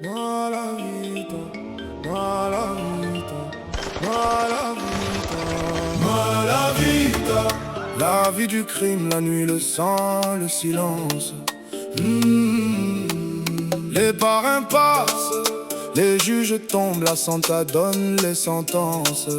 Malavita, Malavita, Malavita, Malavita. La vie du crime, la nuit, le sang, le silence. Les parrains passent, les juges tombent, la santa donne les sentences.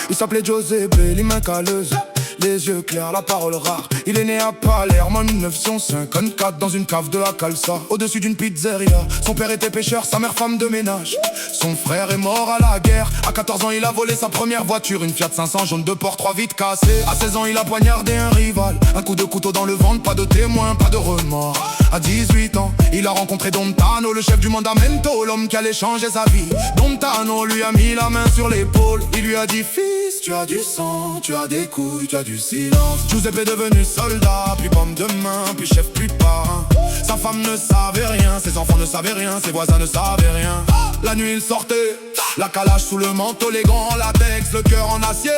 Il s'appelait Giuseppe, les mains calleuses, les yeux clairs, la parole rare. Il est né à Palerme en 1954 dans une cave de la Calza, au-dessus d'une pizzeria. Son père était pêcheur, sa mère femme de ménage. Son frère est mort à la guerre. À 14 ans il a volé sa première voiture, une Fiat 500 jaune de port, 3 vitres cassées. À 16 ans il a poignardé un rival, un coup de couteau dans le ventre, pas de témoin, pas de remords. À 18 ans il a rencontré Dontano, le chef du Mandamento, l'homme qui allait changer sa vie. Dontano lui a mis la main sur l'épaule, il lui a dit: fils, tu as du sang, tu as des couilles, tu as du silence. Giuseppe est devenu soldat, puis pomme de main, puis chef, puis parrain. Sa femme ne savait rien, ses enfants ne savaient rien, ses voisins ne savaient rien. La nuit il sortait, la calage sous le manteau, les gants en latex, le cœur en acier.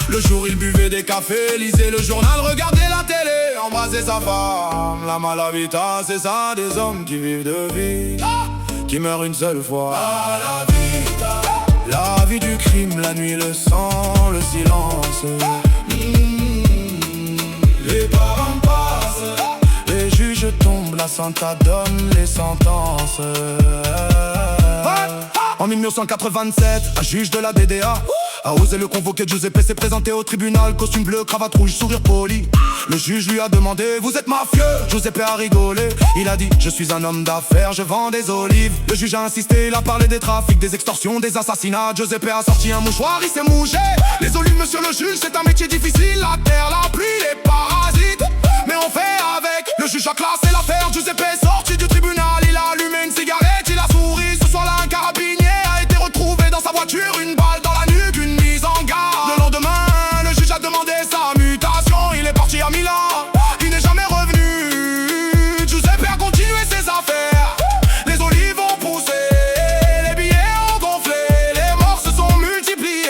Le jour il buvait des cafés, lisait le journal, regardait la télé, embrassait sa femme. La malavita, c'est ça, des hommes qui vivent de vie, qui meurent une seule fois. Malavita. La vie du crime, la nuit, le sang, le silence. Les parents passent, les juges tombent, la santa donne les sentences. En 1987, un juge de la DDA a osé le convoquer. Giuseppe s'est présenté au tribunal, costume bleu, cravate rouge, sourire poli. Le juge lui a demandé: vous êtes mafieux? Giuseppe a rigolé, il a dit: je suis un homme d'affaires, je vends des olives. Le juge a insisté, il a parlé des trafics, des extorsions, des assassinats. Giuseppe a sorti un mouchoir, il s'est mouché. Les olives, monsieur le juge, c'est un métier difficile. La terre, la pluie, les parasites, mais on fait avec. Le juge a classé l'affaire, Giuseppe est sorti du tribunal. Il a allumé une cigarette, il a souri. Ce soir-là, un carabinier a été retrouvé dans sa voiture, une balle dans la nuque, une mise en garde. Le lendemain, le juge a demandé sa mutation. Il est parti à Milan, il n'est jamais revenu. Giuseppe a continué ses affaires. Les olives ont poussé, les billets ont gonflé, les morts se sont multipliés.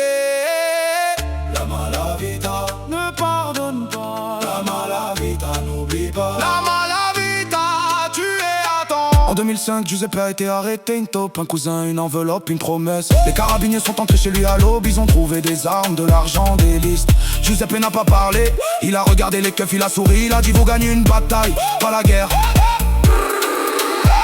La malavita ne pardonne pas, la malavita n'oublie pas. La malavita, tu es à temps. En 2005, Giuseppe a été arrêté, une taupe, un cousin, une enveloppe, une promesse. Les carabiniers sont entrés chez lui à l'aube, ils ont trouvé des armes, de l'argent, des listes. Giuseppe n'a pas parlé, il a regardé les keufs, il a souri, il a dit: vous gagnez une bataille, pas la guerre.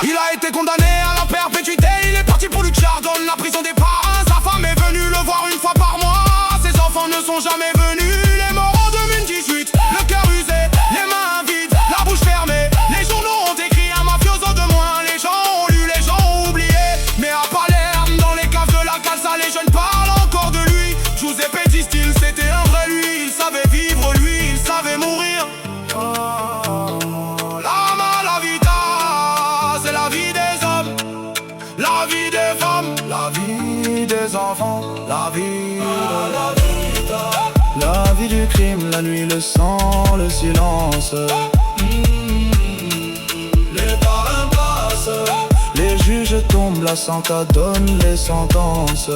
Il a été condamné à la perpétuité, il est parti pour Luciardone, la prison des parrains. Sa femme est venue le voir une fois par mois, ses enfants ne sont jamais venus. Il est mort en 2018, le cœur usé, les mains vides, la bouche fermée. Les journaux ont écrit un mafioso de moins, les gens ont lu, les gens ont oublié. Mais à Palerme, dans les caves de la Calza, les jeunes parlent encore de lui. Giuseppe, disent-ils, c'était un vrai lui, il savait vivre, lui, il savait mourir. La malavita, c'est la vie des hommes, la vie des femmes, la vie des enfants, la vie la vie du crime, la nuit, le sang, le silence. Les parrains passent, les juges tombent, la santa donne les sentences.